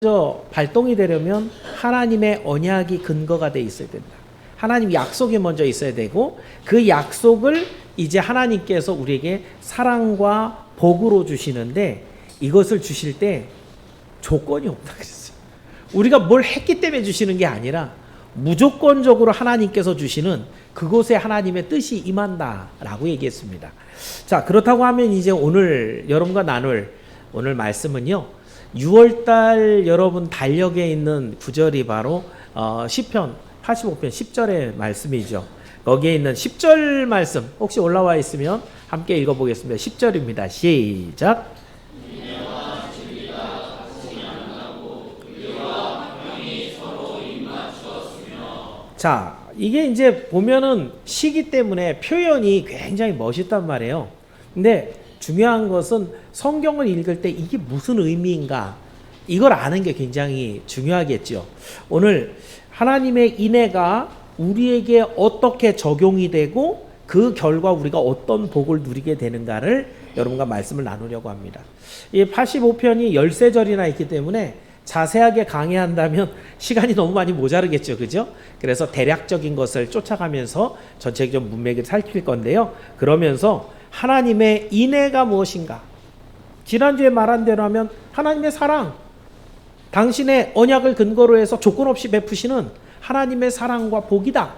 먼저 발동이 되려면 하나님의 언약이 근거가 돼 있어야 된다. 하나님 약속이 먼저 있어야 되고 그 약속을 이제 하나님께서 우리에게 사랑과 복으로 주시는데 이것을 주실 때 조건이 없다 그랬어요. 우리가 뭘 했기 때문에 주시는 게 아니라 무조건적으로 하나님께서 주시는 그곳에 하나님의 뜻이 임한다라고 얘기했습니다. 자, 그렇다고 하면 이제 오늘 여러분과 나눌 오늘 말씀은요. 6월달 여러분 달력에 있는 구절이 바로 시편 85편 10절의 말씀이죠. 거기에 있는 10절 말씀 혹시 올라와 있으면 함께 읽어보겠습니다. 10절입니다. 시작. 자, 이게 이제 보면은 시기 때문에 표현이 굉장히 멋있단 말이에요. 근데 중요한 것은 성경을 읽을 때 이게 무슨 의미인가 이걸 아는 게 굉장히 중요하겠죠. 오늘 하나님의 인애가 우리에게 어떻게 적용이 되고 그 결과 우리가 어떤 복을 누리게 되는가를 여러분과 말씀을 나누려고 합니다. 이 85편이 13절이나 있기 때문에 자세하게 강의한다면 시간이 너무 많이 모자르겠죠. 그죠? 그래서 대략적인 것을 쫓아가면서 전체적 문맥을 살필 건데요. 그러면서 하나님의 인애가 무엇인가? 지난주에 말한 대로 하면 하나님의 사랑, 당신의 언약을 근거로 해서 조건 없이 베푸시는 하나님의 사랑과 복이다.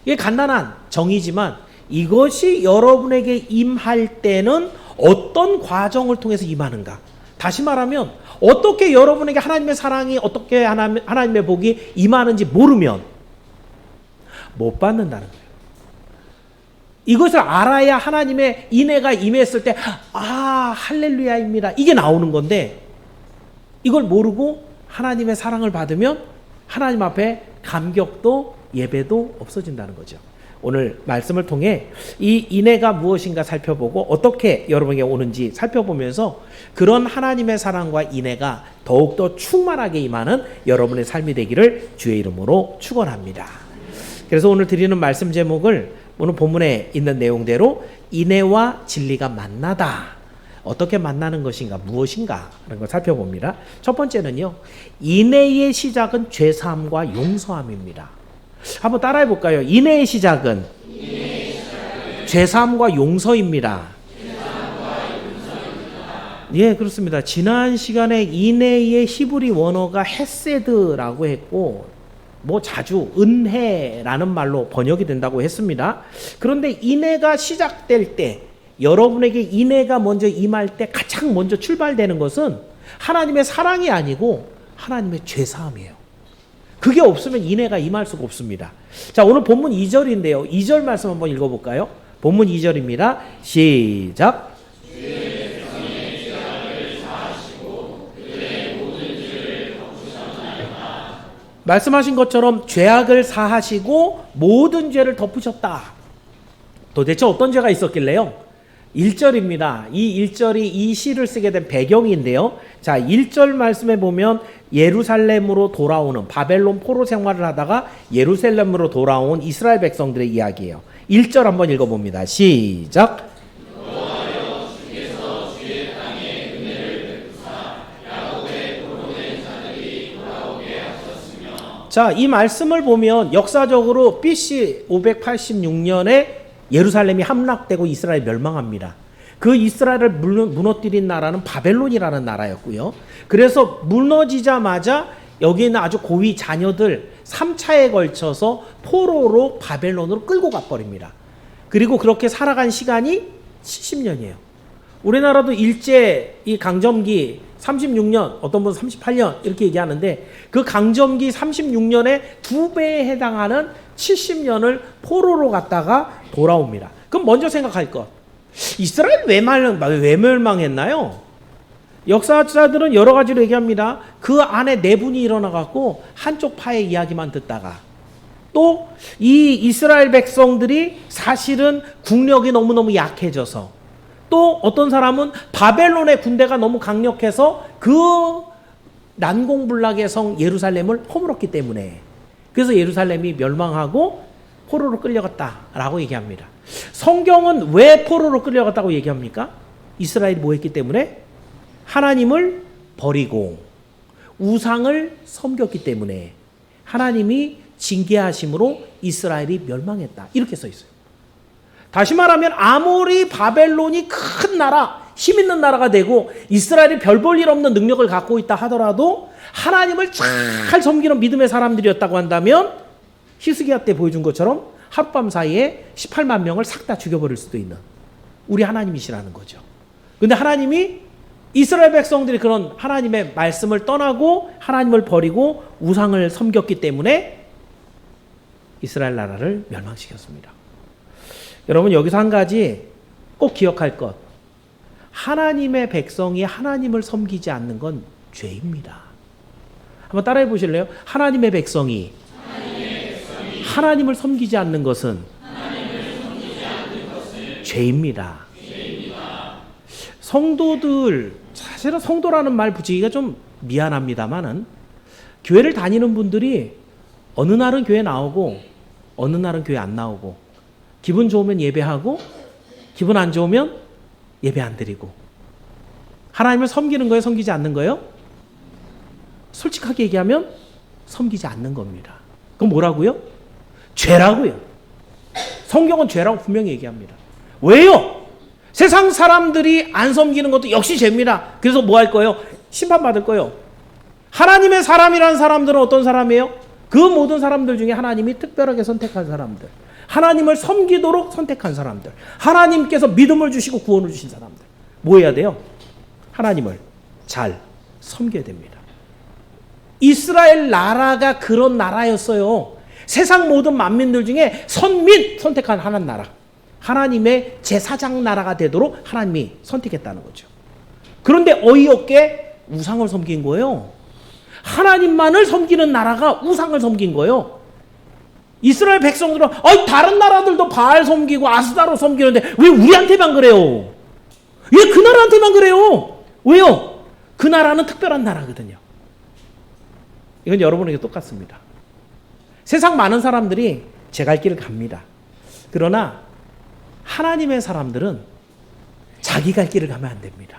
이게 간단한 정의지만 이것이 여러분에게 임할 때는 어떤 과정을 통해서 임하는가? 다시 말하면 어떻게 여러분에게 하나님의 사랑이 어떻게 하나님의 복이 임하는지 모르면 못 받는다는 거예요. 이것을 알아야 하나님의 인애가 임했을 때 할렐루야입니다. 이게 나오는 건데 이걸 모르고 하나님의 사랑을 받으면 하나님 앞에 감격도 예배도 없어진다는 거죠. 오늘 말씀을 통해 이 인애가 무엇인가 살펴보고 어떻게 여러분에게 오는지 살펴보면서 그런 하나님의 사랑과 인애가 더욱더 충만하게 임하는 여러분의 삶이 되기를 주의 이름으로 축원합니다. 그래서 오늘 드리는 말씀 제목을 오늘 본문에 있는 내용대로 인애와 진리가 만나다. 어떻게 만나는 것인가, 무엇인가 하는 걸 살펴봅니다. 첫 번째는요. 인애의 시작은 죄사함과 용서함입니다. 한번 따라해 볼까요? 인애의 시작은 죄사함과 용서입니다. 예, 그렇습니다. 지난 시간에 인애의 히브리 원어가 헤세드라고 했고 자주 은혜라는 말로 번역이 된다고 했습니다. 그런데 인애가 시작될 때 여러분에게 인애가 먼저 임할 때 가장 먼저 출발되는 것은 하나님의 사랑이 아니고 하나님의 죄사함이에요. 그게 없으면 인애가 임할 수가 없습니다. 자, 오늘 본문 2절인데요. 2절 말씀 한번 읽어볼까요? 본문 2절입니다. 시작. 말씀하신 것처럼 죄악을 사하시고 모든 죄를 덮으셨다. 도대체 어떤 죄가 있었길래요? 1절입니다. 이 1절이 이 시를 쓰게 된 배경인데요. 자, 1절 말씀에 보면 예루살렘으로 돌아오는 바벨론 포로 생활을 하다가 예루살렘으로 돌아온 이스라엘 백성들의 이야기예요. 1절 한번 읽어봅니다. 시작. 자, 이 말씀을 보면 역사적으로 BC 586년에 예루살렘이 함락되고 이스라엘이 멸망합니다. 그 이스라엘을 무너뜨린 나라는 바벨론이라는 나라였고요. 그래서 무너지자마자 여기 있는 아주 고위 자녀들 3차에 걸쳐서 포로로 바벨론으로 끌고 가버립니다. 그리고 그렇게 살아간 시간이 70년이에요. 우리나라도 일제 이 강점기 36년, 어떤 분은 38년 이렇게 얘기하는데 그 강점기 36년의 2배에 해당하는 70년을 포로로 갔다가 돌아옵니다. 그럼 먼저 생각할 것, 이스라엘 왜 멸망했나요? 역사자들은 여러 가지로 얘기합니다. 그 안에 내분이 일어나갖고 한쪽 파의 이야기만 듣다가 또 이 이스라엘 백성들이 사실은 국력이 너무너무 약해져서 또 어떤 사람은 바벨론의 군대가 너무 강력해서 그 난공불락의 성 예루살렘을 허물었기 때문에 그래서 예루살렘이 멸망하고 포로로 끌려갔다라고 얘기합니다. 성경은 왜 포로로 끌려갔다고 얘기합니까? 이스라엘이 뭐 했기 때문에? 하나님을 버리고 우상을 섬겼기 때문에 하나님이 징계하심으로 이스라엘이 멸망했다. 이렇게 써 있어요. 다시 말하면 아무리 바벨론이 큰 나라, 힘 있는 나라가 되고 이스라엘이 별 볼 일 없는 능력을 갖고 있다 하더라도 하나님을 잘 섬기는 믿음의 사람들이었다고 한다면 히스기야 때 보여준 것처럼 하룻밤 사이에 18만 명을 싹 다 죽여버릴 수도 있는 우리 하나님이시라는 거죠. 근데 하나님이 이스라엘 백성들이 그런 하나님의 말씀을 떠나고 하나님을 버리고 우상을 섬겼기 때문에 이스라엘 나라를 멸망시켰습니다. 여러분 여기서 한 가지 꼭 기억할 것. 하나님의 백성이 하나님을 섬기지 않는 건 죄입니다. 한번 따라해 보실래요? 하나님의 백성이 하나님을 섬기지 않는 것은 죄입니다. 성도들, 사실은 성도라는 말 붙이기가 좀 미안합니다만은 교회를 다니는 분들이 어느 날은 교회 나오고 어느 날은 교회 안 나오고 기분 좋으면 예배하고 기분 안 좋으면 예배 안 드리고 하나님을 섬기는 거예요? 섬기지 않는 거예요? 솔직하게 얘기하면 섬기지 않는 겁니다. 그럼 뭐라고요? 죄라고요. 성경은 죄라고 분명히 얘기합니다. 왜요? 세상 사람들이 안 섬기는 것도 역시 죄입니다. 그래서 뭐 할 거예요? 심판받을 거예요. 하나님의 사람이라는 사람들은 어떤 사람이에요? 그 모든 사람들 중에 하나님이 특별하게 선택한 사람들, 하나님을 섬기도록 선택한 사람들, 하나님께서 믿음을 주시고 구원을 주신 사람들. 뭐 해야 돼요? 하나님을 잘 섬겨야 됩니다. 이스라엘 나라가 그런 나라였어요. 세상 모든 만민들 중에 선민 선택한 하나님 나라, 하나님의 제사장 나라가 되도록 하나님이 선택했다는 거죠. 그런데 어이없게 우상을 섬긴 거예요. 하나님만을 섬기는 나라가 우상을 섬긴 거예요. 이스라엘 백성들은 다른 나라들도 바알 섬기고 아스다로 섬기는데 왜 우리한테만 그래요? 왜 그 나라한테만 그래요? 왜요? 그 나라는 특별한 나라거든요. 이건 여러분에게 똑같습니다. 세상 많은 사람들이 제 갈 길을 갑니다. 그러나 하나님의 사람들은 자기 갈 길을 가면 안 됩니다.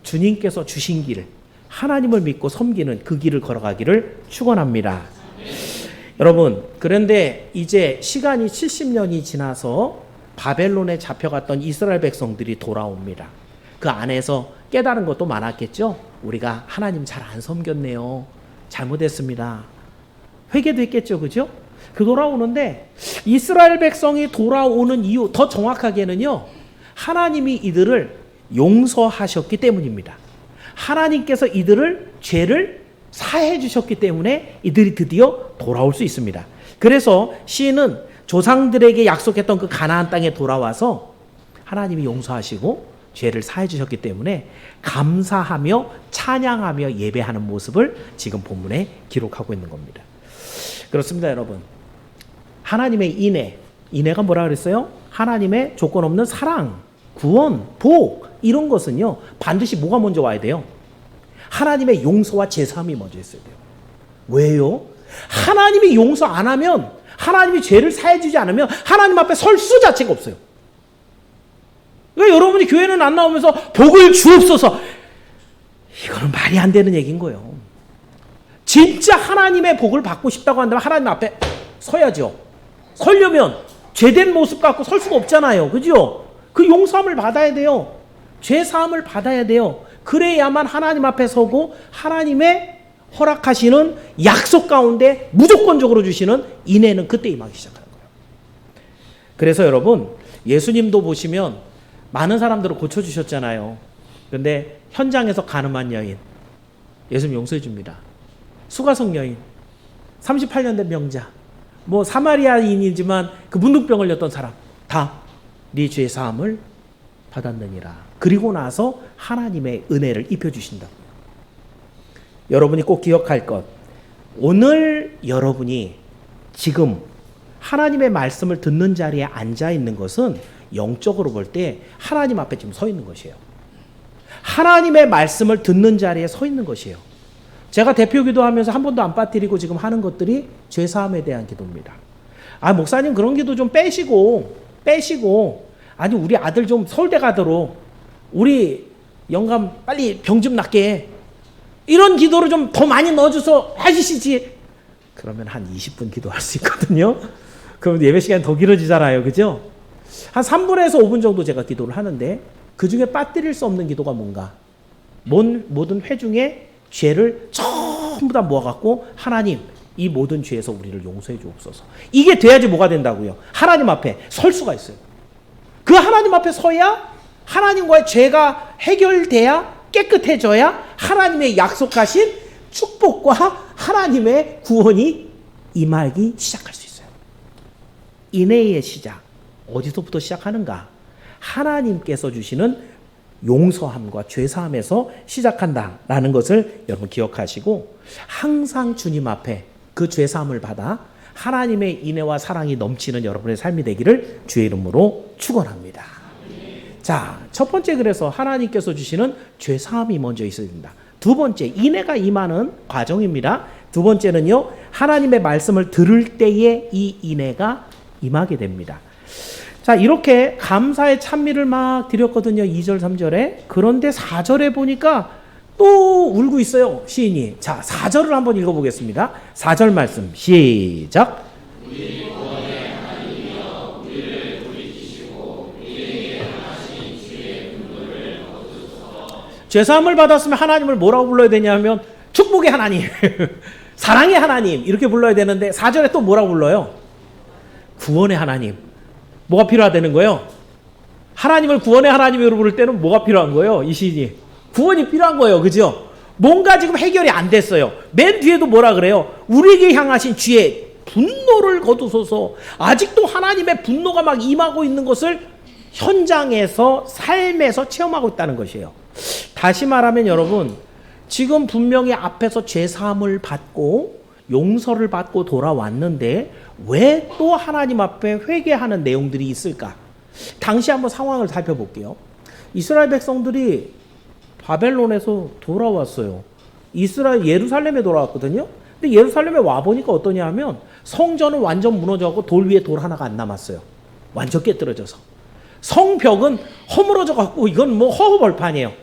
주님께서 주신 길, 하나님을 믿고 섬기는 그 길을 걸어가기를 축원합니다. 여러분, 그런데 이제 시간이 70년이 지나서 바벨론에 잡혀갔던 이스라엘 백성들이 돌아옵니다. 그 안에서 깨달은 것도 많았겠죠. 우리가 하나님 잘 안 섬겼네요. 잘못했습니다. 회개도 했겠죠. 그죠? 그 돌아오는데 이스라엘 백성이 돌아오는 이유, 더 정확하게는요, 하나님이 이들을 용서하셨기 때문입니다. 하나님께서 이들을 죄를 사해 주셨기 때문에 이들이 드디어 돌아올 수 있습니다. 그래서 시인은 조상들에게 약속했던 그 가나안 땅에 돌아와서 하나님이 용서하시고 죄를 사해 주셨기 때문에 감사하며 찬양하며 예배하는 모습을 지금 본문에 기록하고 있는 겁니다. 그렇습니다, 여러분. 하나님의 인애가 뭐라 그랬어요? 하나님의 조건 없는 사랑, 구원, 복, 이런 것은요, 반드시 뭐가 먼저 와야 돼요? 하나님의 용서와 제사함이 먼저 있어야 돼요. 왜요? 하나님이 용서 안 하면, 하나님이 죄를 사해주지 않으면 하나님 앞에 설 수 자체가 없어요. 그러니까 여러분이 교회는 안 나오면서 복을 주옵소서, 이거는 말이 안 되는 얘기인 거예요. 진짜 하나님의 복을 받고 싶다고 한다면 하나님 앞에 서야죠. 서려면 죄된 모습 갖고 설 수가 없잖아요. 그죠? 그 용서함을 받아야 돼요. 죄 사함을 받아야 돼요. 그래야만 하나님 앞에 서고 하나님의 허락하시는 약속 가운데 무조건적으로 주시는 인애는 그때 임하기 시작하는 거예요. 그래서 여러분, 예수님도 보시면 많은 사람들을 고쳐주셨잖아요. 그런데 현장에서 가늠한 여인, 예수님 용서해 줍니다. 수가성 여인, 38년 된 병자, 뭐 사마리아인이지만 그 문둥병 걸렸던 사람, 다 네 죄 사함을 받았느니라. 그리고 나서 하나님의 은혜를 입혀주신다고요. 여러분이 꼭 기억할 것, 오늘 여러분이 지금 하나님의 말씀을 듣는 자리에 앉아 있는 것은 영적으로 볼 때 하나님 앞에 지금 서 있는 것이에요. 하나님의 말씀을 듣는 자리에 서 있는 것이에요. 제가 대표 기도하면서 한 번도 안 빠뜨리고 지금 하는 것들이 죄사함에 대한 기도입니다. 목사님 그런 기도 좀 빼시고 아니 우리 아들 좀 서울대 가도록, 우리 영감 빨리 병 좀 낫게 해. 이런 기도를 좀 더 많이 넣어줘서 해주시지. 그러면 한 20분 기도할 수 있거든요. 그럼 예배 시간이 더 길어지잖아요. 그죠? 한 3분에서 5분 정도 제가 기도를 하는데 그 중에 빠뜨릴 수 없는 기도가 뭔가? 모든 회 중에 죄를 전부 다 모아갖고 하나님 이 모든 죄에서 우리를 용서해 주옵소서. 이게 돼야지 뭐가 된다고요? 하나님 앞에 설 수가 있어요. 그 하나님 앞에 서야 하나님과의 죄가 해결돼야 깨끗해져야 하나님의 약속하신 축복과 하나님의 구원이 임하기 시작할 수 있어요. 인내의 시작 어디서부터 시작하는가? 하나님께서 주시는 용서함과 죄사함에서 시작한다라는 것을 여러분 기억하시고 항상 주님 앞에 그 죄사함을 받아 하나님의 인애와 사랑이 넘치는 여러분의 삶이 되기를 주의 이름으로 축원합니다. 자, 첫 번째 그래서 하나님께서 주시는 죄사함이 먼저 있어야 됩니다. 두 번째 인애가 임하는 과정입니다. 두 번째는요 하나님의 말씀을 들을 때에 이 인애가 임하게 됩니다. 자, 이렇게 감사의 찬미를 막 드렸거든요. 2절 3절에. 그런데 4절에 보니까 또 울고 있어요. 시인이. 자, 4절을 한번 읽어보겠습니다. 4절 말씀 시작. 죄사함을 받았으면 하나님을 뭐라고 불러야 되냐면 축복의 하나님, 사랑의 하나님 이렇게 불러야 되는데 4절에 또 뭐라고 불러요? 구원의 하나님. 뭐가 필요하다는 거예요? 하나님을 구원의 하나님으로 부를 때는 뭐가 필요한 거예요? 이 시인이. 구원이 필요한 거예요. 그죠? 뭔가 지금 해결이 안 됐어요. 맨 뒤에도 뭐라 그래요? 우리에게 향하신 주의 분노를 거두소서. 아직도 하나님의 분노가 막 임하고 있는 것을 현장에서 삶에서 체험하고 있다는 것이에요. 다시 말하면 여러분 지금 분명히 앞에서 죄사함을 받고 용서를 받고 돌아왔는데 왜 또 하나님 앞에 회개하는 내용들이 있을까? 당시 한번 상황을 살펴볼게요. 이스라엘 백성들이 바벨론에서 돌아왔어요. 예루살렘에 돌아왔거든요. 근데 예루살렘에 와보니까 어떠냐 하면 성전은 완전 무너져갖고 돌 위에 돌 하나가 안 남았어요. 완전 깨뜨려져서. 성벽은 허물어져갖고 이건 뭐 허허벌판이에요.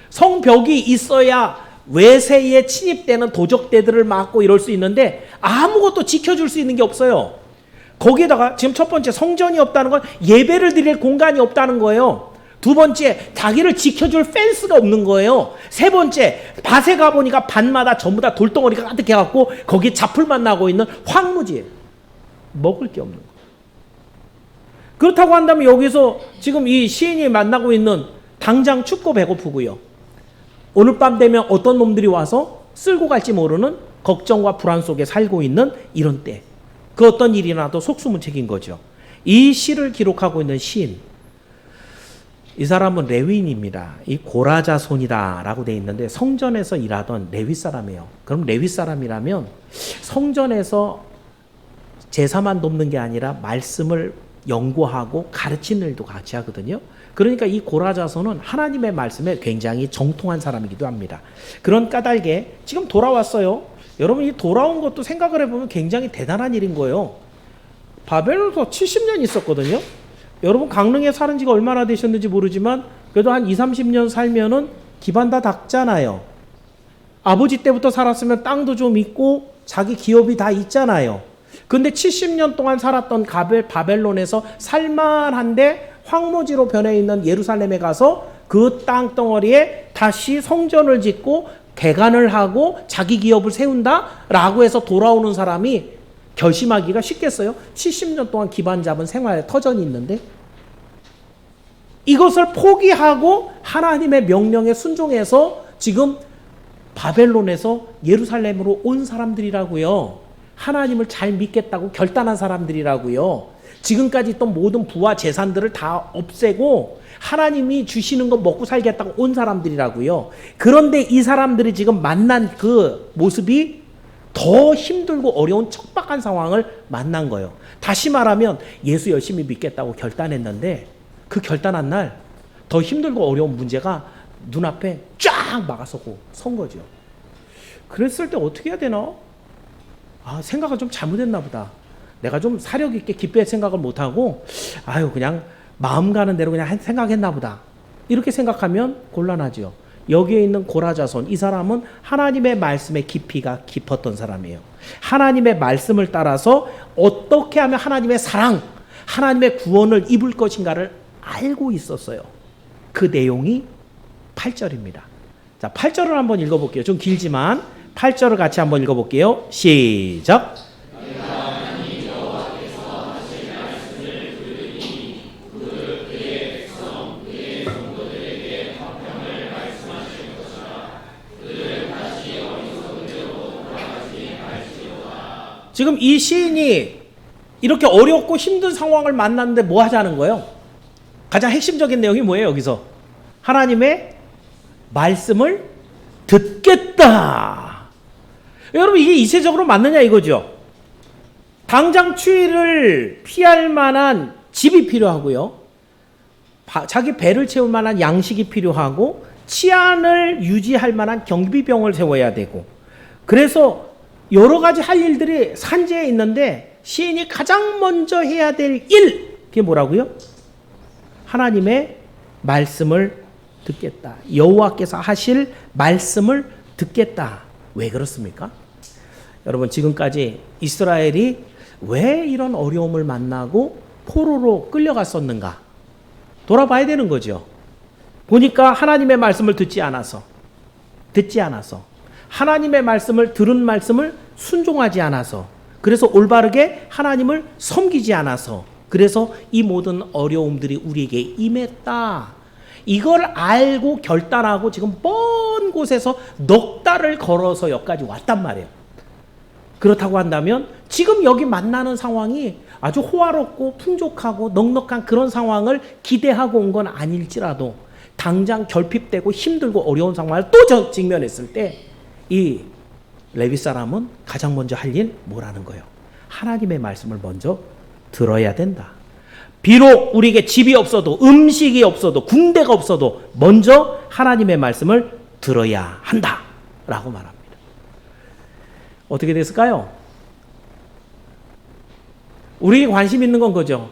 성벽이 있어야 외세에 침입되는 도적대들을 막고 이럴 수 있는데 아무것도 지켜줄 수 있는 게 없어요. 거기에다가 지금 첫 번째 성전이 없다는 건 예배를 드릴 공간이 없다는 거예요. 두 번째 자기를 지켜줄 펜스가 없는 거예요. 세 번째 밭에 가보니까 밭마다 전부 다 돌덩어리가 가득해갖고 거기에 잡풀만 나고 있는 황무지예요. 먹을 게 없는 거예요. 그렇다고 한다면 여기서 지금 이 시인이 만나고 있는 당장 춥고 배고프고요. 오늘 밤 되면 어떤 놈들이 와서 쓸고 갈지 모르는 걱정과 불안 속에 살고 있는 이런 때 그 어떤 일이 나도 속수무책인 거죠. 이 시를 기록하고 있는 시인 이 사람은 레위인입니다. 이 고라자손이다 라고 되어 있는데 성전에서 일하던 레위 사람이에요. 그럼 레위 사람이라면 성전에서 제사만 돕는 게 아니라 말씀을 연구하고 가르치는 일도 같이 하거든요. 그러니까 이 고라자손은 하나님의 말씀에 굉장히 정통한 사람이기도 합니다. 그런 까닭에 지금 돌아왔어요. 여러분 이 돌아온 것도 생각을 해보면 굉장히 대단한 일인 거예요. 바벨론에서 70년 있었거든요. 여러분 강릉에 사는 지가 얼마나 되셨는지 모르지만 그래도 한 20-30년 살면은 기반 다 닦잖아요. 아버지 때부터 살았으면 땅도 좀 있고 자기 기업이 다 있잖아요. 근데 70년 동안 살았던 바벨론에서 살만한데 황무지로 변해 있는 예루살렘에 가서 그 땅덩어리에 다시 성전을 짓고 개간을 하고 자기 기업을 세운다라고 해서 돌아오는 사람이 결심하기가 쉽겠어요? 70년 동안 기반 잡은 생활에 터전이 있는데 이것을 포기하고 하나님의 명령에 순종해서 지금 바벨론에서 예루살렘으로 온 사람들이라고요. 하나님을 잘 믿겠다고 결단한 사람들이라고요. 지금까지 있던 모든 부와 재산들을 다 없애고 하나님이 주시는 거 먹고 살겠다고 온 사람들이라고요. 그런데 이 사람들이 지금 만난 그 모습이 더 힘들고 어려운 척박한 상황을 만난 거예요. 다시 말하면 예수 열심히 믿겠다고 결단했는데 그 결단한 날 더 힘들고 어려운 문제가 눈앞에 쫙 막아서고 선 거죠. 그랬을 때 어떻게 해야 되나? 생각을 좀 잘못했나 보다. 내가 좀 사력 있게 기쁘게 생각을 못하고 그냥 마음 가는 대로 그냥 생각했나 보다. 이렇게 생각하면 곤란하죠. 여기에 있는 고라자손, 이 사람은 하나님의 말씀의 깊이가 깊었던 사람이에요. 하나님의 말씀을 따라서 어떻게 하면 하나님의 사랑, 하나님의 구원을 입을 것인가를 알고 있었어요. 그 내용이 8절입니다. 자, 8절을 한번 읽어볼게요. 좀 길지만 8절을 같이 한번 읽어볼게요. 시작. 지금 이 시인이 이렇게 어렵고 힘든 상황을 만났는데 뭐 하자는 거예요? 가장 핵심적인 내용이 뭐예요, 여기서? 하나님의 말씀을 듣겠다. 여러분, 이게 이세적으로 맞느냐 이거죠? 당장 추위를 피할 만한 집이 필요하고요. 자기 배를 채울 만한 양식이 필요하고, 치안을 유지할 만한 경비병을 세워야 되고, 그래서 여러 가지 할 일들이 산재에 있는데 시인이 가장 먼저 해야 될 일, 그게 뭐라고요? 하나님의 말씀을 듣겠다. 여호와께서 하실 말씀을 듣겠다. 왜 그렇습니까? 여러분, 지금까지 이스라엘이 왜 이런 어려움을 만나고 포로로 끌려갔었는가? 돌아봐야 되는 거죠. 보니까 하나님의 말씀을 듣지 않아서 하나님의 말씀을 들은 말씀을 순종하지 않아서, 그래서 올바르게 하나님을 섬기지 않아서, 그래서 이 모든 어려움들이 우리에게 임했다. 이걸 알고 결단하고 지금 먼 곳에서 넉 달을 걸어서 여기까지 왔단 말이에요. 그렇다고 한다면 지금 여기 만나는 상황이 아주 호화롭고 풍족하고 넉넉한 그런 상황을 기대하고 온 건 아닐지라도 당장 결핍되고 힘들고 어려운 상황을 또 직면했을 때 이 레위 사람은 가장 먼저 할 일 뭐라는 거예요? 하나님의 말씀을 먼저 들어야 된다. 비록 우리에게 집이 없어도, 음식이 없어도, 군대가 없어도 먼저 하나님의 말씀을 들어야 한다 라고 말합니다. 어떻게 됐을까요? 우리에게 관심 있는 건 거죠.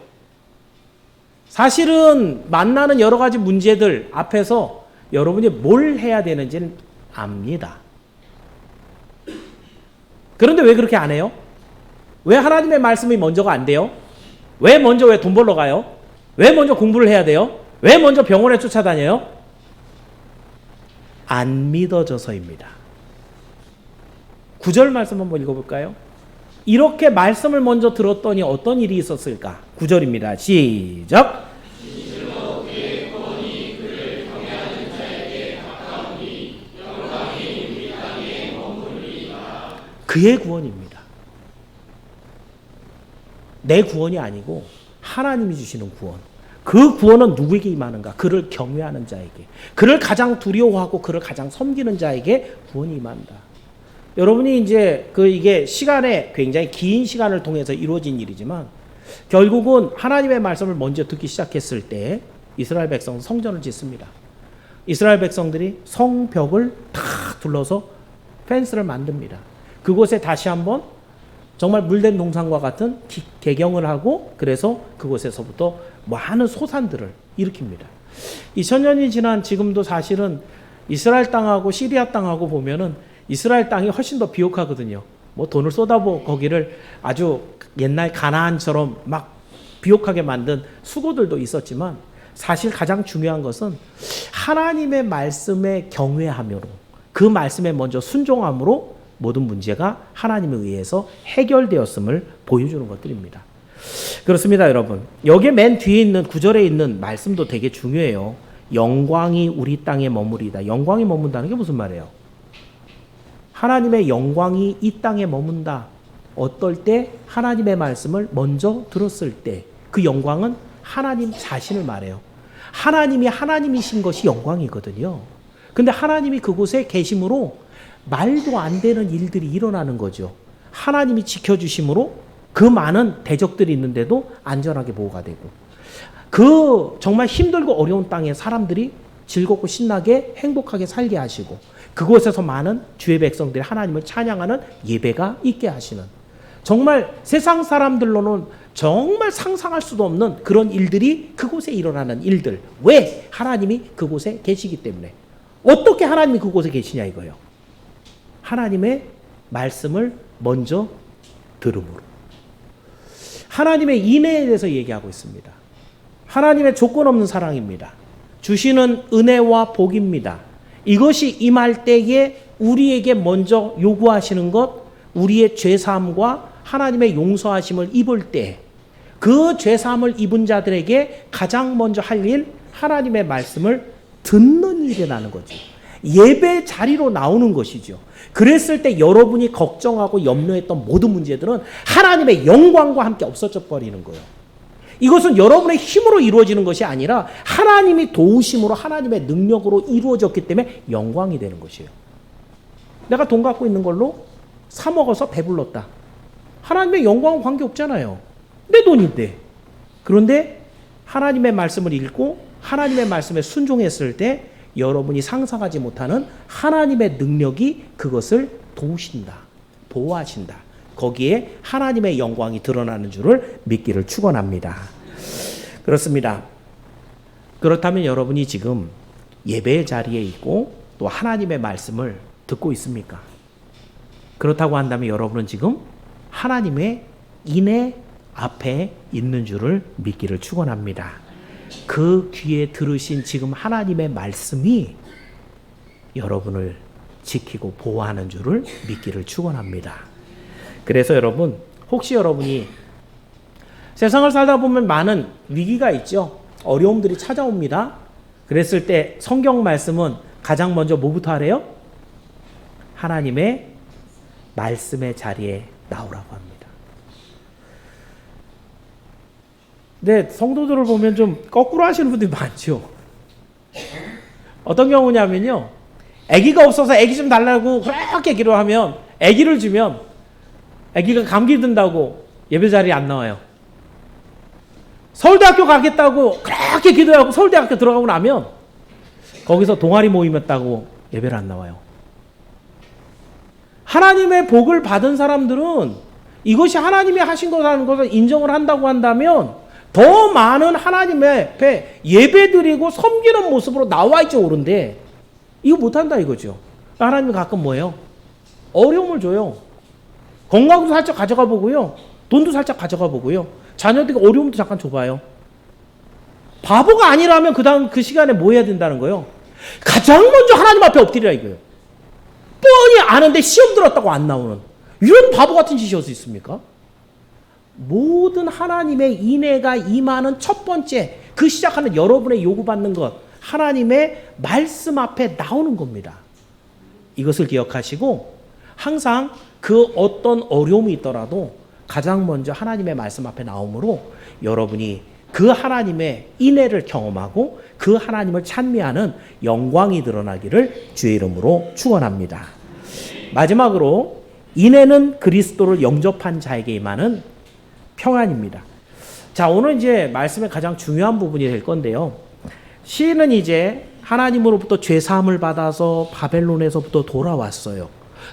사실은 만나는 여러 가지 문제들 앞에서 여러분이 뭘 해야 되는지는 압니다. 그런데 왜 그렇게 안 해요? 왜 하나님의 말씀이 먼저가 안 돼요? 왜 돈 벌러 가요? 왜 먼저 공부를 해야 돼요? 왜 먼저 병원에 쫓아다녀요? 안 믿어져서입니다. 9절 말씀 한번 읽어볼까요? 이렇게 말씀을 먼저 들었더니 어떤 일이 있었을까? 9절입니다. 시작. 그의 구원입니다. 내 구원이 아니고 하나님이 주시는 구원. 그 구원은 누구에게 임하는가? 그를 경외하는 자에게, 그를 가장 두려워하고 그를 가장 섬기는 자에게 구원이 임한다. 여러분이 이제 이게 시간에 굉장히 긴 시간을 통해서 이루어진 일이지만 결국은 하나님의 말씀을 먼저 듣기 시작했을 때 이스라엘 백성은 성전을 짓습니다. 이스라엘 백성들이 성벽을 다 둘러서 펜스를 만듭니다. 그곳에 다시 한번 정말 물된 동산과 같은 개경을 하고, 그래서 그곳에서부터 많은 소산들을 일으킵니다. 2000년이 지난 지금도 사실은 이스라엘 땅하고 시리아 땅하고 보면은 이스라엘 땅이 훨씬 더 비옥하거든요. 뭐 돈을 쏟아부어 거기를 아주 옛날 가나안처럼 막 비옥하게 만든 수고들도 있었지만, 사실 가장 중요한 것은 하나님의 말씀에 경외함으로, 그 말씀에 먼저 순종함으로 모든 문제가 하나님에 의해서 해결되었음을 보여주는 것들입니다. 그렇습니다, 여러분. 여기 맨 뒤에 있는 9절에 있는 말씀도 되게 중요해요. 영광이 우리 땅에 머무리다. 영광이 머문다는 게 무슨 말이에요? 하나님의 영광이 이 땅에 머문다. 어떨 때? 하나님의 말씀을 먼저 들었을 때. 그 영광은 하나님 자신을 말해요. 하나님이 하나님이신 것이 영광이거든요. 근데 하나님이 그곳에 계심으로 말도 안 되는 일들이 일어나는 거죠. 하나님이 지켜주심으로 그 많은 대적들이 있는데도 안전하게 보호가 되고, 그 정말 힘들고 어려운 땅에 사람들이 즐겁고 신나게 행복하게 살게 하시고, 그곳에서 많은 주의 백성들이 하나님을 찬양하는 예배가 있게 하시는, 정말 세상 사람들로는 정말 상상할 수도 없는 그런 일들이 그곳에 일어나는 일들. 왜? 하나님이 그곳에 계시기 때문에. 어떻게 하나님이 그곳에 계시냐 이거예요. 하나님의 말씀을 먼저 들음으로. 하나님의 인애에 대해서 얘기하고 있습니다. 하나님의 조건 없는 사랑입니다. 주시는 은혜와 복입니다. 이것이 임할 때에 우리에게 먼저 요구하시는 것, 우리의 죄사함과 하나님의 용서하심을 입을 때 그 죄사함을 입은 자들에게 가장 먼저 할 일, 하나님의 말씀을 듣는 일이라는 거죠. 예배 자리로 나오는 것이죠. 그랬을 때 여러분이 걱정하고 염려했던 모든 문제들은 하나님의 영광과 함께 없어져 버리는 거예요. 이것은 여러분의 힘으로 이루어지는 것이 아니라 하나님이 도우심으로 하나님의 능력으로 이루어졌기 때문에 영광이 되는 것이에요. 내가 돈 갖고 있는 걸로 사 먹어서 배불렀다. 하나님의 영광은 관계없잖아요. 내 돈인데. 그런데 하나님의 말씀을 읽고 하나님의 말씀에 순종했을 때 여러분이 상상하지 못하는 하나님의 능력이 그것을 도우신다. 보호하신다. 거기에 하나님의 영광이 드러나는 줄을 믿기를 축원합니다. 그렇습니다. 그렇다면 여러분이 지금 예배의 자리에 있고 또 하나님의 말씀을 듣고 있습니까? 그렇다고 한다면 여러분은 지금 하나님의 인애 앞에 있는 줄을 믿기를 축원합니다. 그 귀에 들으신 지금 하나님의 말씀이 여러분을 지키고 보호하는 줄을 믿기를 축원합니다. 그래서 여러분, 혹시 여러분이 세상을 살다 보면 많은 위기가 있죠. 어려움들이 찾아옵니다. 그랬을 때 성경 말씀은 가장 먼저 뭐부터 하래요? 하나님의 말씀의 자리에 나오라고 합니다. 근데 성도들을 보면 좀 거꾸로 하시는 분들이 많죠. 어떤 경우냐면요. 아기가 없어서 아기 좀 달라고 그렇게 기도하면 아기를 주면 아기가 감기 든다고 예배 자리에 안 나와요. 서울대학교 가겠다고 그렇게 기도하고 서울대학교 들어가고 나면 거기서 동아리 모임했다고 예배를 안 나와요. 하나님의 복을 받은 사람들은 이것이 하나님이 하신 거라는 것을 인정을 한다고 한다면 더 많은 하나님의 앞에 예배드리고 섬기는 모습으로 나와있지 오른데 이거 못한다 이거죠. 하나님이 가끔 뭐예요? 어려움을 줘요. 건강도 살짝 가져가 보고요. 돈도 살짝 가져가 보고요. 자녀들이 어려움도 잠깐 줘봐요. 바보가 아니라면 그 시간에 뭐 해야 된다는 거예요? 가장 먼저 하나님 앞에 엎드리라 이거예요. 뻔히 아는데 시험 들었다고 안 나오는 이런 바보 같은 짓이 어디 있습니까? 모든 하나님의 인애가 임하는 첫 번째 그 시작하는 여러분의 요구받는 것 하나님의 말씀 앞에 나오는 겁니다. 이것을 기억하시고 항상 그 어떤 어려움이 있더라도 가장 먼저 하나님의 말씀 앞에 나오므로 여러분이 그 하나님의 인애를 경험하고 그 하나님을 찬미하는 영광이 드러나기를 주의 이름으로 축원합니다. 마지막으로 인애는 그리스도를 영접한 자에게 임하는 평안입니다. 자, 오늘 이제 말씀의 가장 중요한 부분이 될 건데요. 시인은 이제 하나님으로부터 죄사함을 받아서 바벨론에서부터 돌아왔어요.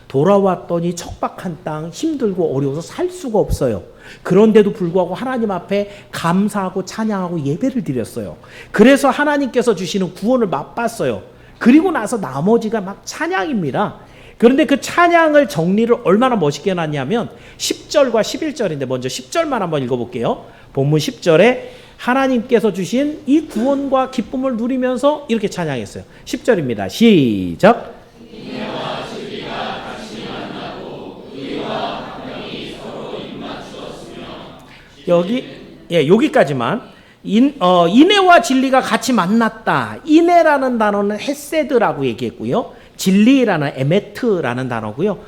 돌아왔더니 척박한 땅, 힘들고 어려워서 살 수가 없어요. 그런데도 불구하고 하나님 앞에 감사하고 찬양하고 예배를 드렸어요. 그래서 하나님께서 주시는 구원을 맛봤어요. 그리고 나서 나머지가 막 찬양입니다. 그런데 그 찬양을 정리를 얼마나 멋있게 해놨냐면 10절과 11절인데 먼저 10절만 한번 읽어볼게요. 본문 10절에 하나님께서 주신 이 구원과 기쁨을 누리면서 이렇게 찬양했어요. 10절입니다. 시작. 여기까지만. 인애와 진리가 같이 만났다. 인애라는 단어는 헤세드라고 얘기했고요. 진리라는 에메트라는 단어고요.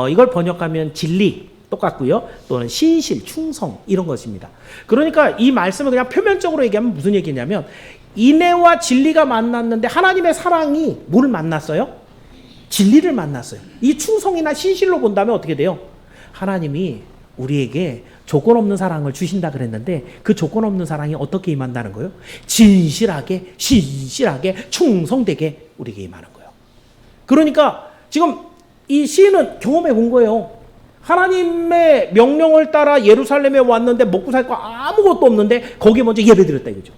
이걸 번역하면 진리 똑같고요. 또는 신실, 충성 이런 것입니다. 그러니까 이 말씀을 그냥 표면적으로 얘기하면 무슨 얘기냐면 인애와 진리가 만났는데 하나님의 사랑이 뭘 만났어요? 진리를 만났어요. 이 충성이나 신실로 본다면 어떻게 돼요? 하나님이 우리에게 조건 없는 사랑을 주신다 그랬는데 그 조건 없는 사랑이 어떻게 임한다는 거예요? 진실하게, 신실하게, 충성되게 우리에게 임하는 거예요. 그러니까 지금 이 시인은 경험해 본 거예요. 하나님의 명령을 따라 예루살렘에 왔는데 먹고 살 거 아무것도 없는데 거기에 먼저 예배드렸다 이거죠.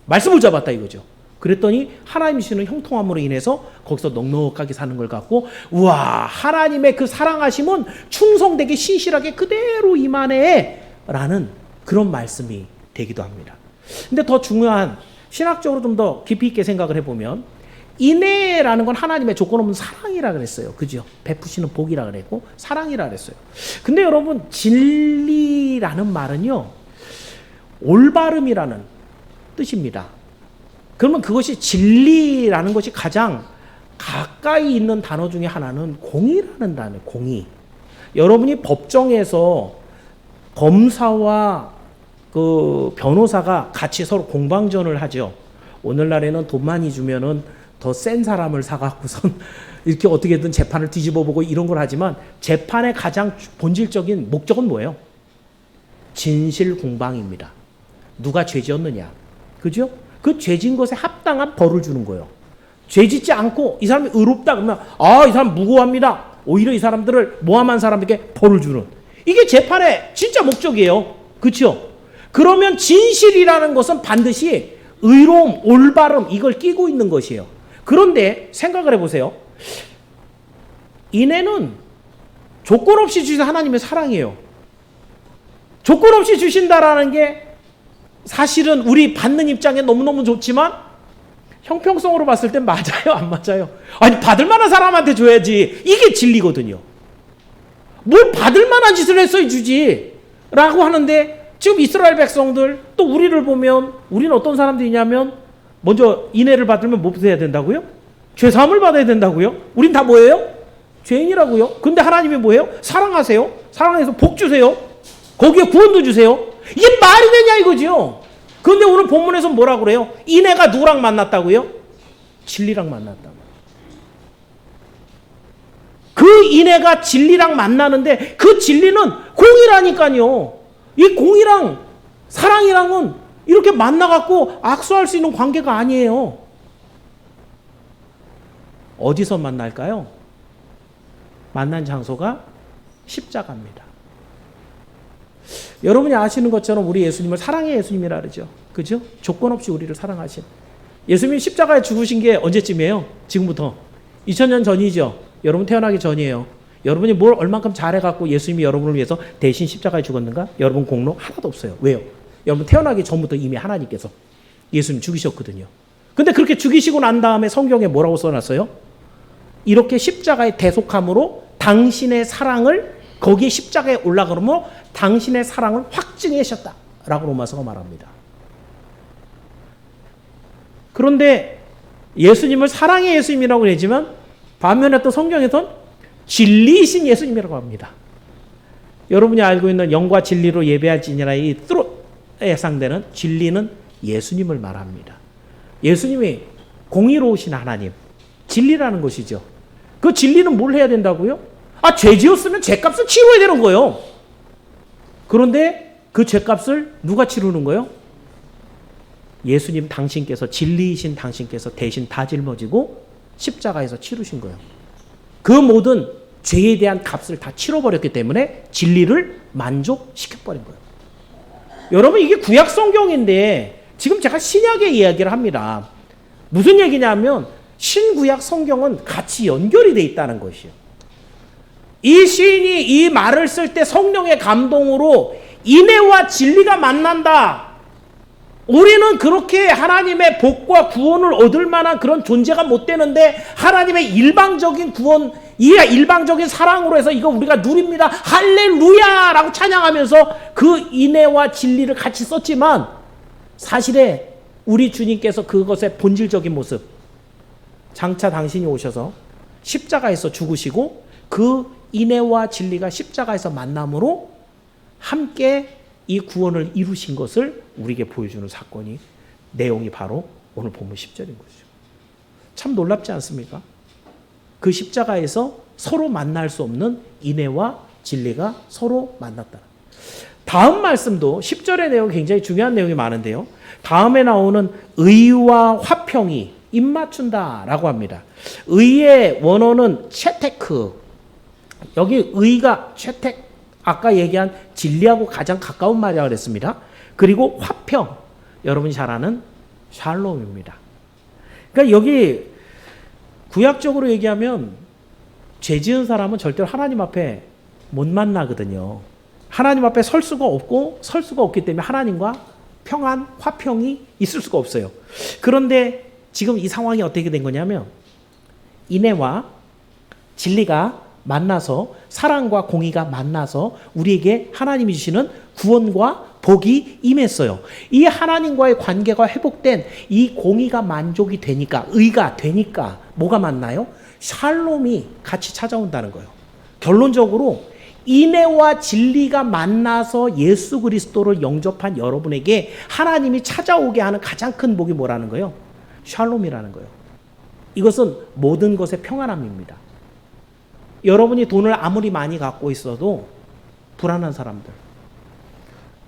말씀을 잡았다 이거죠. 그랬더니 하나님 주시는 형통함으로 인해서 거기서 넉넉하게 사는 걸 갖고 우와 하나님의 그 사랑하심은 충성되게 신실하게 그대로 임하네 라는 그런 말씀이 되기도 합니다. 근데 더 중요한 신학적으로 좀 더 깊이 있게 생각을 해보면 인애라는 건 하나님의 조건 없는 사랑이라 그랬어요. 그죠? 베푸시는 복이라 그랬고 사랑이라 그랬어요. 근데 여러분 진리라는 말은요 올바름이라는 뜻입니다. 그러면 그것이 진리라는 것이 가장 가까이 있는 단어 중에 하나는 공의라는 단어예요. 공의. 여러분이 법정에서 검사와 그 변호사가 같이 서로 공방전을 하죠. 오늘날에는 돈 많이 주면은 더 센 사람을 사갖고선 이렇게 어떻게든 재판을 뒤집어보고 이런 걸 하지만 재판의 가장 본질적인 목적은 뭐예요? 진실 공방입니다. 누가 죄 지었느냐. 그죠? 그 죄진 것에 합당한 벌을 주는 거예요. 죄 짓지 않고 이 사람이 의롭다 그러면 이 사람 무고합니다. 오히려 이 사람들을 모함한 사람에게 벌을 주는 이게 재판의 진짜 목적이에요. 그렇죠? 그러면 진실이라는 것은 반드시 의로움, 올바름 이걸 끼고 있는 것이에요. 그런데 생각을 해보세요. 인애는 조건 없이 주신 하나님의 사랑이에요. 조건 없이 주신다라는 게 사실은 우리 받는 입장에 너무너무 좋지만 형평성으로 봤을 땐 맞아요? 안 맞아요? 아니 받을 만한 사람한테 줘야지. 이게 진리거든요. 뭘 받을 만한 짓을 했어야 주지 라고 하는데 지금 이스라엘 백성들 또 우리를 보면 우리는 어떤 사람들이냐면 먼저 인애를 받으면 뭐 해야 된다고요? 죄사함을 받아야 된다고요? 우린 다 뭐예요? 죄인이라고요. 근데 하나님이 뭐예요? 사랑하세요. 사랑해서 복 주세요. 거기에 구원도 주세요. 이게 말이 되냐 이거죠. 그런데 오늘 본문에서 뭐라고 그래요? 인애가 누구랑 만났다고요? 진리랑 만났다고. 그 인애가 진리랑 만나는데 그 진리는 공이라니까요. 이 공이랑 사랑이랑은 이렇게 만나갖고 악수할 수 있는 관계가 아니에요. 어디서 만날까요? 만난 장소가 십자가입니다. 여러분이 아시는 것처럼 우리 예수님을 사랑의 예수님이라 그러죠. 그죠? 조건 없이 우리를 사랑하신. 예수님이 십자가에 죽으신 게 언제쯤이에요? 지금부터. 2000년 전이죠. 여러분 태어나기 전이에요. 여러분이 뭘 얼만큼 잘해갖고 예수님이 여러분을 위해서 대신 십자가에 죽었는가? 여러분 공로 하나도 없어요. 왜요? 여러분 태어나기 전부터 이미 하나님께서 예수님 죽이셨거든요. 근데 그렇게 죽이시고 난 다음에 성경에 뭐라고 써놨어요? 이렇게 십자가의 대속함으로 당신의 사랑을 거기에 십자가에 올라가므로 당신의 사랑을 확증하셨다 라고 로마서가 말합니다. 그런데 예수님을 사랑의 예수님이라고 하지만 반면에 또 성경에선 진리이신 예수님이라고 합니다. 여러분이 알고 있는 영과 진리로 예배할지니라 이 트롯에 해당되는 진리는 예수님을 말합니다. 예수님이 공의로우신 하나님, 진리라는 것이죠. 그 진리는 뭘 해야 된다고요? 죄 지었으면 죄값을 치러야 되는 거예요. 그런데 그 죄값을 누가 치르는 거예요? 예수님 당신께서 진리이신 당신께서 대신 다 짊어지고 십자가에서 치르신 거예요. 그 모든 죄에 대한 값을 다 치러버렸기 때문에 진리를 만족시켜버린 거예요. 여러분 이게 구약 성경인데 지금 제가 신약의 이야기를 합니다. 무슨 얘기냐면 신구약 성경은 같이 연결이 돼 있다는 것이에요. 이 시인이 이 말을 쓸 때 성령의 감동으로 인애와 진리가 만난다. 우리는 그렇게 하나님의 복과 구원을 얻을 만한 그런 존재가 못 되는데 하나님의 일방적인 구원, 이 일방적인 사랑으로 해서 이거 우리가 누립니다. 할렐루야! 라고 찬양하면서 그 인애와 진리를 같이 썼지만 사실에 우리 주님께서 그것의 본질적인 모습, 장차 당신이 오셔서 십자가에서 죽으시고 그 인애와 진리가 십자가에서 만남으로 함께 이 구원을 이루신 것을 우리에게 보여주는 사건이 내용이 바로 오늘 본문 10절인 거죠. 참 놀랍지 않습니까? 그 십자가에서 서로 만날 수 없는 인애와 진리가 서로 만났다. 다음 말씀도 10절의 내용이 굉장히 중요한 내용이 많은데요. 다음에 나오는 의와 화평이 입맞춘다라고 합니다. 의의 원어는 채테크. 여기 의가 채택, 아까 얘기한 진리하고 가장 가까운 말이라고 그랬습니다. 그리고 화평, 여러분이 잘 아는 샬롬입니다. 그러니까 여기 구약적으로 얘기하면 죄 지은 사람은 절대로 하나님 앞에 못 만나거든요. 하나님 앞에 설 수가 없기 때문에 하나님과 평안, 화평이 있을 수가 없어요. 그런데 지금 이 상황이 어떻게 된 거냐면 인애와 진리가 만나서 사랑과 공의가 만나서 우리에게 하나님이 주시는 구원과 복이 임했어요. 이 하나님과의 관계가 회복된 이 공의가 만족이 되니까, 의가 되니까 뭐가 만나요? 샬롬이 같이 찾아온다는 거예요. 결론적으로 인애와 진리가 만나서 예수 그리스도를 영접한 여러분에게 하나님이 찾아오게 하는 가장 큰 복이 뭐라는 거예요? 샬롬이라는 거예요. 이것은 모든 것의 평안함입니다. 여러분이 돈을 아무리 많이 갖고 있어도 불안한 사람들.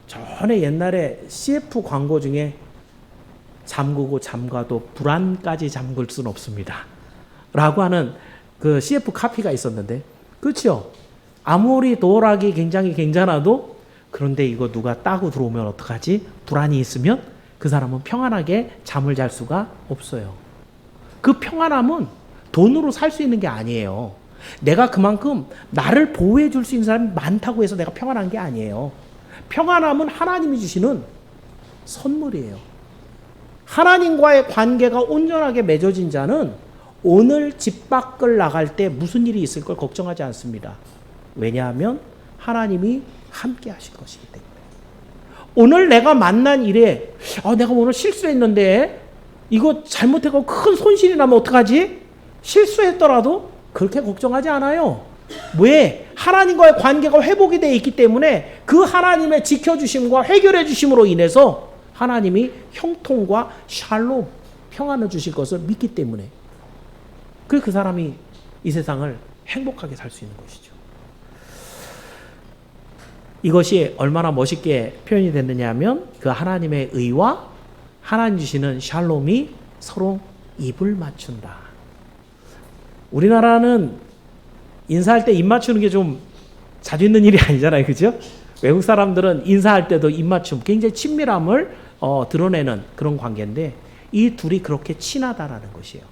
전에 옛날에 CF 광고 중에 잠그고 잠가도 불안까지 잠글 수는 없습니다. 라고 하는 그 CF 카피가 있었는데, 그렇죠? 아무리 도어락이 굉장히 괜찮아도 그런데 이거 누가 따고 들어오면 어떡하지? 불안이 있으면 그 사람은 평안하게 잠을 잘 수가 없어요. 그 평안함은 돈으로 살 수 있는 게 아니에요. 내가 그만큼 나를 보호해 줄 수 있는 사람이 많다고 해서 내가 평안한 게 아니에요. 평안함은 하나님이 주시는 선물이에요. 하나님과의 관계가 온전하게 맺어진 자는 오늘 집 밖을 나갈 때 무슨 일이 있을 걸 걱정하지 않습니다. 왜냐하면 하나님이 함께 하실 것이기 때문에. 오늘 내가 만난 일에 내가 오늘 실수했는데 이거 잘못하고 큰 손실이 나면 어떡하지? 실수했더라도 그렇게 걱정하지 않아요. 왜? 하나님과의 관계가 회복이 되어 있기 때문에 그 하나님의 지켜주심과 해결해 주심으로 인해서 하나님이 형통과 샬롬, 평안을 주실 것을 믿기 때문에 그 사람이 이 세상을 행복하게 살 수 있는 것이죠. 이것이 얼마나 멋있게 표현이 됐느냐 하면 그 하나님의 의와 하나님 주시는 샬롬이 서로 입을 맞춘다. 우리나라는 인사할 때 입 맞추는 게 좀 자주 있는 일이 아니잖아요. 그죠? 외국 사람들은 인사할 때도 입 맞춤, 굉장히 친밀함을 드러내는 그런 관계인데 이 둘이 그렇게 친하다라는 것이에요.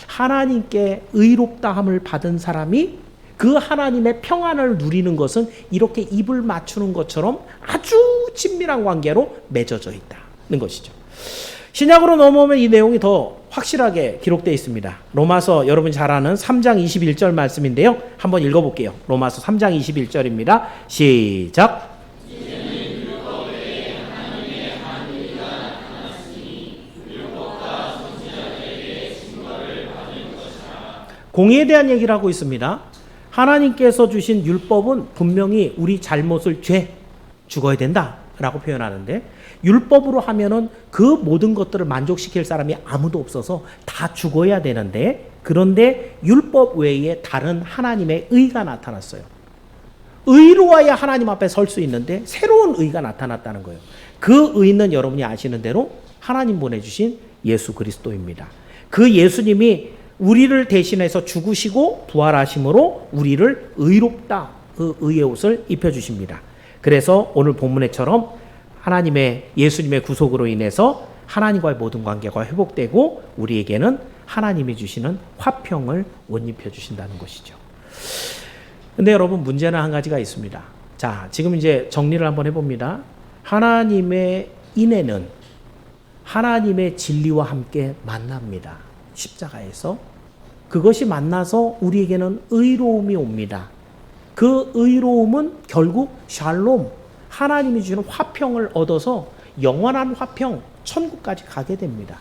하나님께 의롭다함을 받은 사람이 그 하나님의 평안을 누리는 것은 이렇게 입을 맞추는 것처럼 아주 친밀한 관계로 맺어져 있다는 것이죠. 신약으로 넘어오면 이 내용이 더 확실하게 기록되어 있습니다. 로마서 여러분이 잘 아는 3장 21절 말씀인데요. 한번 읽어볼게요. 로마서 3장 21절입니다. 시작. 공의에 대한 얘기를 하고 있습니다. 하나님께서 주신 율법은 분명히 우리 잘못을 죽어야 된다라고 표현하는데 율법으로 하면은 그 모든 것들을 만족시킬 사람이 아무도 없어서 다 죽어야 되는데 그런데 율법 외에 다른 하나님의 의가 나타났어요. 의로워야 하나님 앞에 설 수 있는데 새로운 의가 나타났다는 거예요. 그 의는 여러분이 아시는 대로 하나님 보내주신 예수 그리스도입니다. 그 예수님이 우리를 대신해서 죽으시고 부활하심으로 우리를 의롭다 그 의의 옷을 입혀주십니다. 그래서 오늘 본문에처럼 하나님의 예수님의 구속으로 인해서 하나님과의 모든 관계가 회복되고 우리에게는 하나님이 주시는 화평을 옷 입혀주신다는 것이죠. 근데 여러분 문제는 한 가지가 있습니다. 자, 지금 이제 정리를 한번 해봅니다. 하나님의 인애는 하나님의 진리와 함께 만납니다. 십자가에서 그것이 만나서 우리에게는 의로움이 옵니다. 그 의로움은 결국 샬롬, 하나님이 주시는 화평을 얻어서 영원한 화평, 천국까지 가게 됩니다.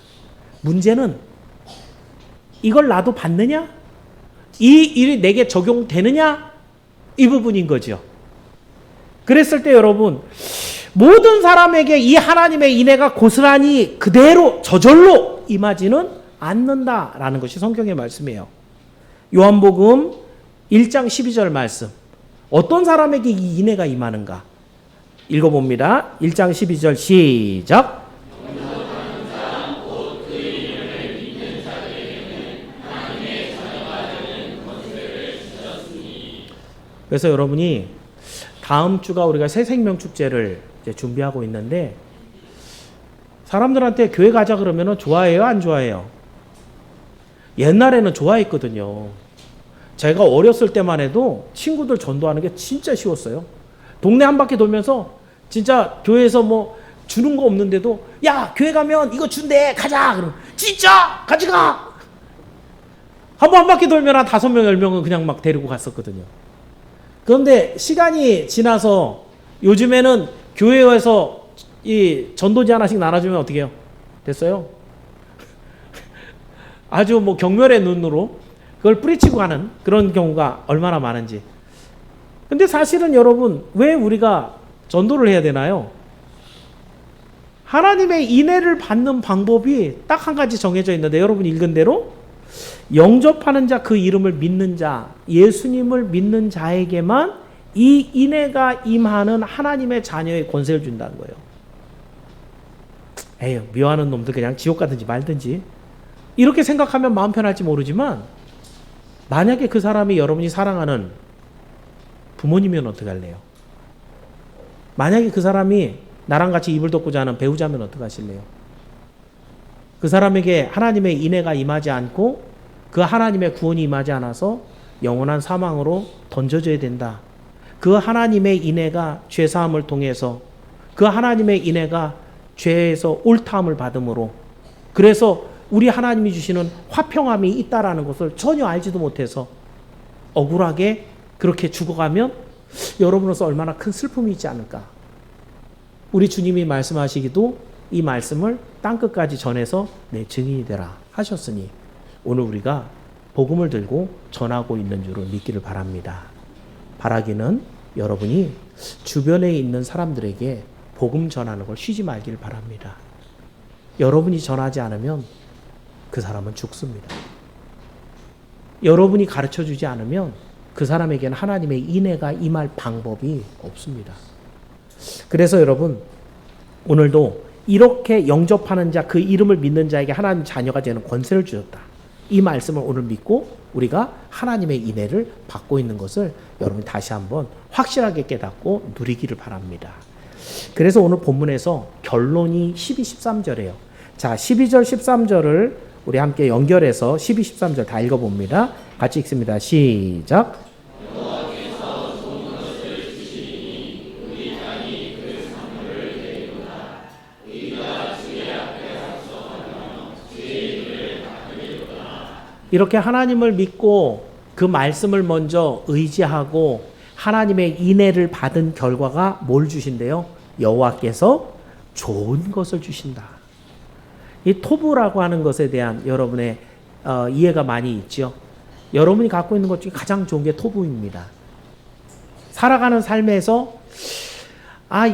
문제는 이걸 나도 받느냐? 이 일이 내게 적용되느냐? 이 부분인 거죠. 그랬을 때 여러분, 모든 사람에게 이 하나님의 인애가 고스란히 그대로 저절로 임하지는 않는다라는 것이 성경의 말씀이에요. 요한복음 1장 12절 말씀. 어떤 사람에게 이 인애가 임하는가? 읽어봅니다. 1장 12절 시작. 그래서 여러분이 다음 주가 우리가 새생명축제를 이제 준비하고 있는데 사람들한테 교회 가자 그러면 좋아해요? 안 좋아해요? 옛날에는 좋아했거든요. 제가 어렸을 때만 해도 친구들 전도하는 게 진짜 쉬웠어요. 동네 한 바퀴 돌면서 진짜 교회에서 뭐 주는 거 없는데도 야 교회 가면 이거 준대 가자 그러면 진짜 같이 가. 한 바퀴 돌면 한 5명 10명은 그냥 막 데리고 갔었거든요. 그런데 시간이 지나서 요즘에는 교회에서 이 전도지 하나씩 나눠주면 어떻게 해요? 됐어요. 아주 뭐 경멸의 눈으로 그걸 뿌리치고 가는 그런 경우가 얼마나 많은지. 근데 사실은 여러분 왜 우리가 전도를 해야 되나요? 하나님의 인애를 받는 방법이 딱 한 가지 정해져 있는데 여러분 읽은 대로 영접하는 자 그 이름을 믿는 자 예수님을 믿는 자에게만 이 인애가 임하는 하나님의 자녀의 권세를 준다는 거예요. 에휴 미워하는 놈들 그냥 지옥 가든지 말든지 이렇게 생각하면 마음 편할지 모르지만 만약에 그 사람이 여러분이 사랑하는 부모님이면 어떡할래요? 만약에 그 사람이 나랑 같이 이불 덮고 자는 배우자면 어떡하실래요? 그 사람에게 하나님의 인애가 임하지 않고 그 하나님의 구원이 임하지 않아서 영원한 사망으로 던져져야 된다. 그 하나님의 인애가 죄사함을 통해서 그 하나님의 인애가 죄에서 옳다함을 받음으로 그래서 우리 하나님이 주시는 화평함이 있다라는 것을 전혀 알지도 못해서 억울하게 그렇게 죽어가면 여러분으로서 얼마나 큰 슬픔이 있지 않을까. 우리 주님이 말씀하시기도 이 말씀을 땅끝까지 전해서 내 증인이 되라 하셨으니 오늘 우리가 복음을 들고 전하고 있는 줄을 믿기를 바랍니다. 바라기는 여러분이 주변에 있는 사람들에게 복음 전하는 걸 쉬지 말기를 바랍니다. 여러분이 전하지 않으면 그 사람은 죽습니다. 여러분이 가르쳐주지 않으면 그 사람에게는 하나님의 인애가 임할 방법이 없습니다. 그래서 여러분 오늘도 이렇게 영접하는 자 그 이름을 믿는 자에게 하나님 자녀가 되는 권세를 주셨다. 이 말씀을 오늘 믿고 우리가 하나님의 인애를 받고 있는 것을 여러분이 다시 한번 확실하게 깨닫고 누리기를 바랍니다. 그래서 오늘 본문에서 결론이 12, 13절이에요. 자, 12절, 13절을 우리 함께 연결해서 12, 13절 다 읽어봅니다. 같이 읽습니다. 시작. 이렇게 하나님을 믿고 그 말씀을 먼저 의지하고 하나님의 인애를 받은 결과가 뭘 주신대요? 여호와께서 좋은 것을 주신다. 이 토부라고 하는 것에 대한 여러분의 이해가 많이 있죠. 여러분이 갖고 있는 것 중에 가장 좋은 게 토부입니다. 살아가는 삶에서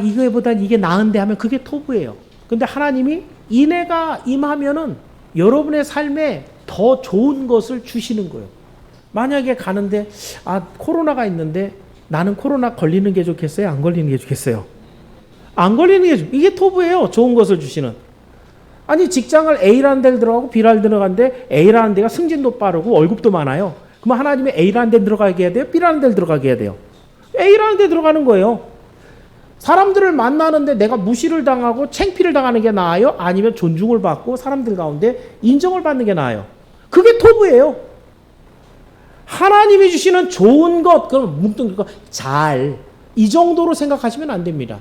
이거보단 이게 나은데 하면 그게 토부예요. 근데 하나님이 인애가 임하면은 여러분의 삶에 더 좋은 것을 주시는 거예요. 만약에 가는데 코로나가 있는데 나는 코로나 걸리는 게 좋겠어요? 안 걸리는 게 좋겠어요? 안 걸리는 게 이게 토부예요. 좋은 것을 주시는. 아니 직장을 A라는 데를 들어가고 B라는 데를 들어가는데 A라는 데가 승진도 빠르고 월급도 많아요. 그럼 하나님이 A라는 데 들어가게 해야 돼요? B라는 데를 들어가게 해야 돼요? A라는 데 들어가는 거예요. 사람들을 만나는데 내가 무시를 당하고 창피를 당하는 게 나아요? 아니면 존중을 받고 사람들 가운데 인정을 받는 게 나아요? 그게 토부예요. 하나님이 주시는 좋은 것, 그럼 뭉뚱 이 정도로 생각하시면 안 됩니다.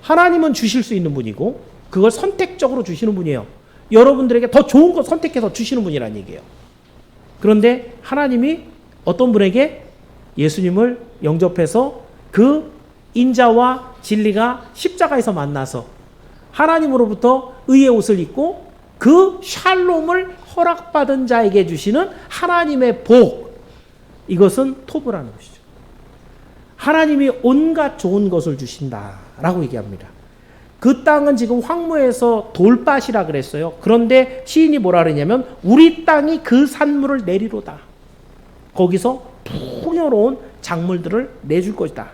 하나님은 주실 수 있는 분이고 그걸 선택적으로 주시는 분이에요. 여러분들에게 더 좋은 것 선택해서 주시는 분이라는 얘기예요. 그런데 하나님이 어떤 분에게 예수님을 영접해서 그 인자와 진리가 십자가에서 만나서 하나님으로부터 의의 옷을 입고 그 샬롬을 허락받은 자에게 주시는 하나님의 복, 이것은 토부라는 것이죠. 하나님이 온갖 좋은 것을 주신다라고 얘기합니다. 그 땅은 지금 황무해서 돌밭이라 그랬어요. 그런데 시인이 뭐라 그러냐면 우리 땅이 그 산물을 내리로다. 거기서 풍요로운 작물들을 내줄 것이다.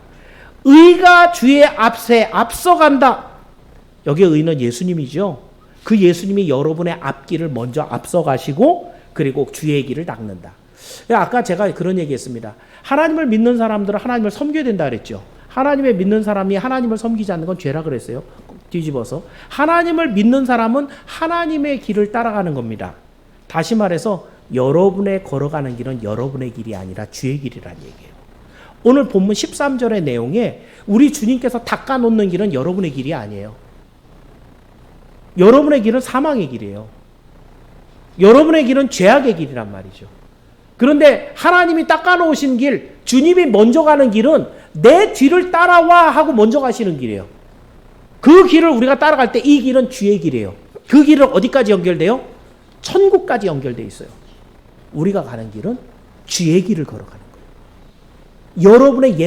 의가 주의 앞에 앞서간다. 여기에 의는 예수님이죠. 그 예수님이 여러분의 앞길을 먼저 앞서가시고 그리고 주의 길을 닦는다. 아까 제가 그런 얘기했습니다. 하나님을 믿는 사람들은 하나님을 섬겨야 된다 그랬죠. 하나님을 믿는 사람이 하나님을 섬기지 않는 건 죄라 그랬어요. 뒤집어서 하나님을 믿는 사람은 하나님의 길을 따라가는 겁니다. 다시 말해서 여러분의 걸어가는 길은 여러분의 길이 아니라 주의 길이라는 얘기예요. 오늘 본문 13절의 내용에 우리 주님께서 닦아놓는 길은 여러분의 길이 아니에요. 여러분의 길은 사망의 길이에요. 여러분의 길은 죄악의 길이란 말이죠. 그런데 하나님이 닦아놓으신 길, 주님이 먼저 가는 길은 내 뒤를 따라와 하고 먼저 가시는 길이에요. 그 길을 우리가 따라갈 때 이 길은 주의 길이에요. 그 길은 어디까지 연결돼요? 천국까지 연결돼 있어요. 우리가 가는 길은 주의 길을 걸어가는 거예요. 여러분의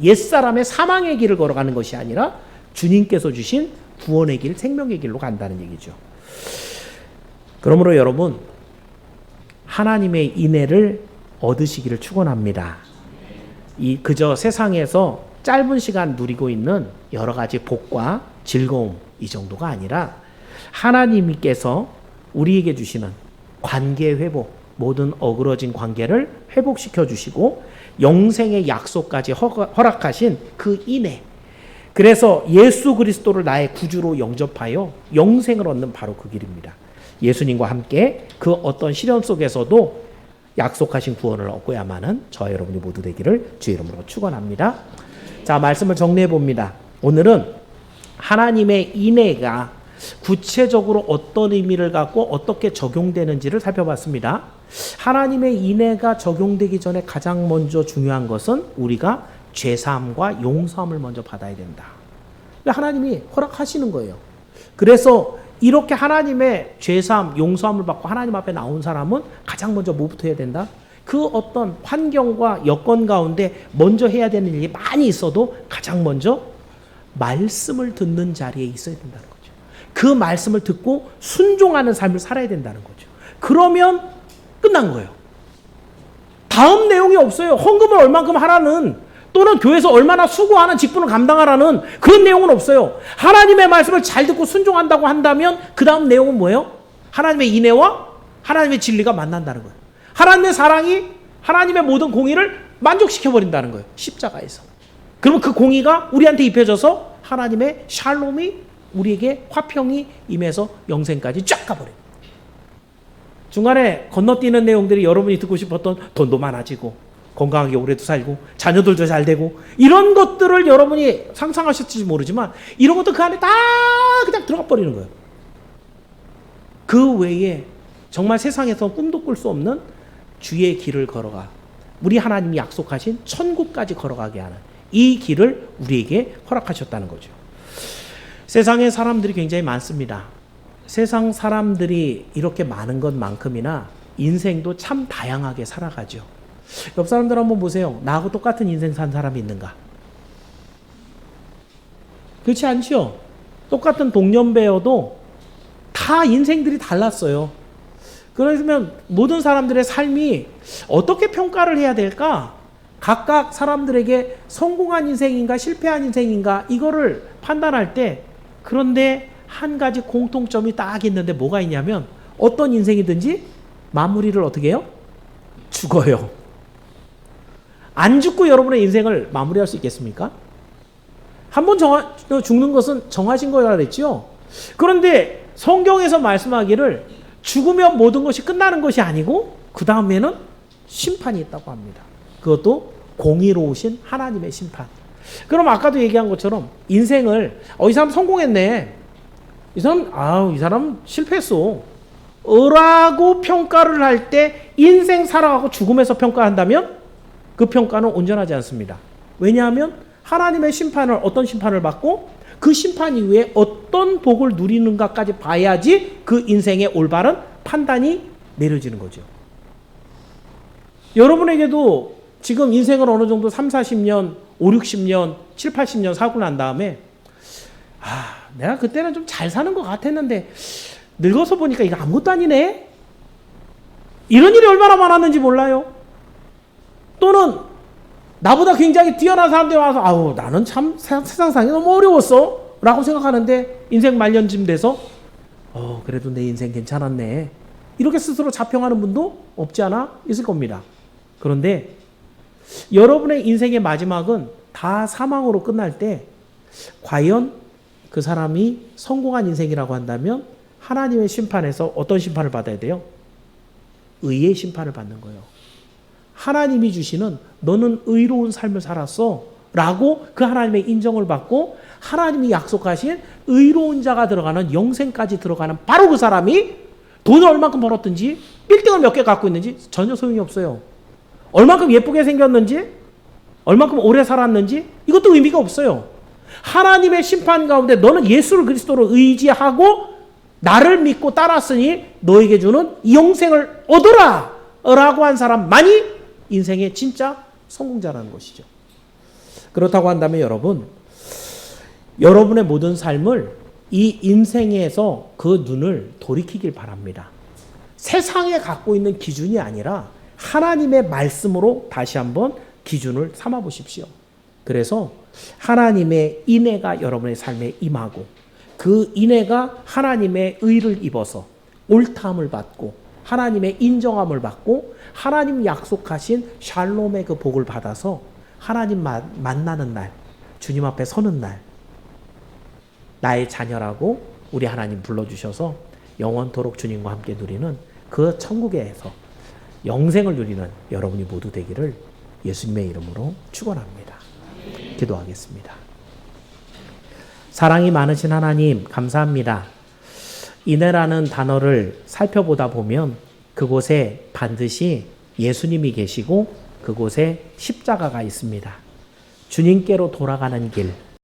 옛사람의 사망의 길을 걸어가는 것이 아니라 주님께서 주신 구원의 길, 생명의 길로 간다는 얘기죠. 그러므로 여러분, 하나님의 인애를 얻으시기를 축원합니다. 그저 세상에서 짧은 시간 누리고 있는 여러 가지 복과 즐거움, 이 정도가 아니라 하나님께서 우리에게 주시는 관계 회복, 모든 어그러진 관계를 회복시켜 주시고 영생의 약속까지 허락하신 그 인애, 그래서 예수 그리스도를 나의 구주로 영접하여 영생을 얻는 바로 그 길입니다. 예수님과 함께 그 어떤 시련 속에서도 약속하신 구원을 얻고야만은 저와 여러분이 모두 되기를 주의 이름으로 축원합니다. 자, 말씀을 정리해 봅니다. 오늘은 하나님의 인애가 구체적으로 어떤 의미를 갖고 어떻게 적용되는지를 살펴봤습니다. 하나님의 인애가 적용되기 전에 가장 먼저 중요한 것은 우리가 죄사함과 용서함을 먼저 받아야 된다. 하나님이 허락하시는 거예요. 그래서 이렇게 하나님의 죄사함, 용서함을 받고 하나님 앞에 나온 사람은 가장 먼저 뭐부터 해야 된다? 그 어떤 환경과 여건 가운데 먼저 해야 되는 일이 많이 있어도 가장 먼저 말씀을 듣는 자리에 있어야 된다는 거죠. 그 말씀을 듣고 순종하는 삶을 살아야 된다는 거죠. 그러면 끝난 거예요. 다음 내용이 없어요. 헌금을 얼만큼 하라는, 또는 교회에서 얼마나 수고하는 직분을 감당하라는 그런 내용은 없어요. 하나님의 말씀을 잘 듣고 순종한다고 한다면 그 다음 내용은 뭐예요? 하나님의 인애와 하나님의 진리가 만난다는 거예요. 하나님의 사랑이 하나님의 모든 공의를 만족시켜버린다는 거예요. 십자가에서. 그러면 그 공의가 우리한테 입혀져서 하나님의 샬롬이 우리에게 화평이 임해서 영생까지 쫙 가버려요. 중간에 건너뛰는 내용들이 여러분이 듣고 싶었던 돈도 많아지고 건강하게 오래도 살고 자녀들도 잘 되고 이런 것들을 여러분이 상상하셨을지 모르지만 이런 것도 그 안에 다 그냥 들어가 버리는 거예요. 그 외에 정말 세상에서 꿈도 꿀 수 없는 주의 길을 걸어가 우리 하나님이 약속하신 천국까지 걸어가게 하는 이 길을 우리에게 허락하셨다는 거죠. 세상에 사람들이 굉장히 많습니다. 세상 사람들이 이렇게 많은 것만큼이나 인생도 참 다양하게 살아가죠. 옆 사람들 한번 보세요. 나하고 똑같은 인생 산 사람이 있는가? 그렇지 않죠? 똑같은 동년배여도 다 인생들이 달랐어요. 그러면 모든 사람들의 삶이 어떻게 평가를 해야 될까? 각각 사람들에게 성공한 인생인가 실패한 인생인가 이거를 판단할 때, 그런데 한 가지 공통점이 딱 있는데 뭐가 있냐면 어떤 인생이든지 마무리를 어떻게 해요? 죽어요. 안 죽고 여러분의 인생을 마무리할 수 있겠습니까? 한번 죽는 것은 정하신 거라 그랬죠. 그런데 성경에서 말씀하기를 죽으면 모든 것이 끝나는 것이 아니고 그 다음에는 심판이 있다고 합니다. 그것도 공의로우신 하나님의 심판. 그럼 아까도 얘기한 것처럼 인생을 이 사람 성공했네, 이 사람 실패했어 라고 평가를 할 때 인생 살아가고 죽음에서 평가한다면 그 평가는 온전하지 않습니다. 왜냐하면 하나님의 심판을, 어떤 심판을 받고 그 심판 이후에 어떤 복을 누리는가까지 봐야지 그 인생의 올바른 판단이 내려지는 거죠. 여러분에게도 지금 인생을 어느 정도 3, 40년, 5, 60년, 7, 80년 살고 난 다음에 내가 그때는 좀 잘 사는 것 같았는데 늙어서 보니까 이거 아무것도 아니네? 이런 일이 얼마나 많았는지 몰라요. 또는 나보다 굉장히 뛰어난 사람들이 와서 나는 참 세상상이 너무 어려웠어 라고 생각하는데 인생 말년쯤 돼서 그래도 내 인생 괜찮았네 이렇게 스스로 자평하는 분도 없지 않아 있을 겁니다. 그런데 여러분의 인생의 마지막은 다 사망으로 끝날 때 과연 그 사람이 성공한 인생이라고 한다면 하나님의 심판에서 어떤 심판을 받아야 돼요? 의의 심판을 받는 거예요. 하나님이 주시는 너는 의로운 삶을 살았어 라고 그 하나님의 인정을 받고 하나님이 약속하신 의로운 자가 들어가는 영생까지 들어가는 바로 그 사람이 돈을 얼만큼 벌었든지 빌딩을 몇 개 갖고 있는지 전혀 소용이 없어요. 얼만큼 예쁘게 생겼는지 얼만큼 오래 살았는지 이것도 의미가 없어요. 하나님의 심판 가운데 너는 예수를 그리스도로 의지하고 나를 믿고 따랐으니 너에게 주는 영생을 얻어라 라고 한 사람만이 인생의 진짜 성공자라는 것이죠. 그렇다고 한다면 여러분의 모든 삶을 이 인생에서 그 눈을 돌이키길 바랍니다. 세상에 갖고 있는 기준이 아니라 하나님의 말씀으로 다시 한번 기준을 삼아 보십시오. 그래서 하나님의 인애가 여러분의 삶에 임하고 그 인애가 하나님의 의를 입어서 옳다함을 받고 하나님의 인정함을 받고 하나님 약속하신 샬롬의 그 복을 받아서 하나님 만나는 날, 주님 앞에 서는 날, 나의 자녀라고 우리 하나님 불러주셔서 영원토록 주님과 함께 누리는 그 천국에서 영생을 누리는 여러분이 모두 되기를 예수님의 이름으로 축원합니다. 기도하겠습니다. 사랑이 많으신 하나님 감사합니다. 인애라는 단어를 살펴보다 보면 그곳에 반드시 예수님이 계시고 그곳에 십자가가 있습니다. 주님께로 돌아가는 길,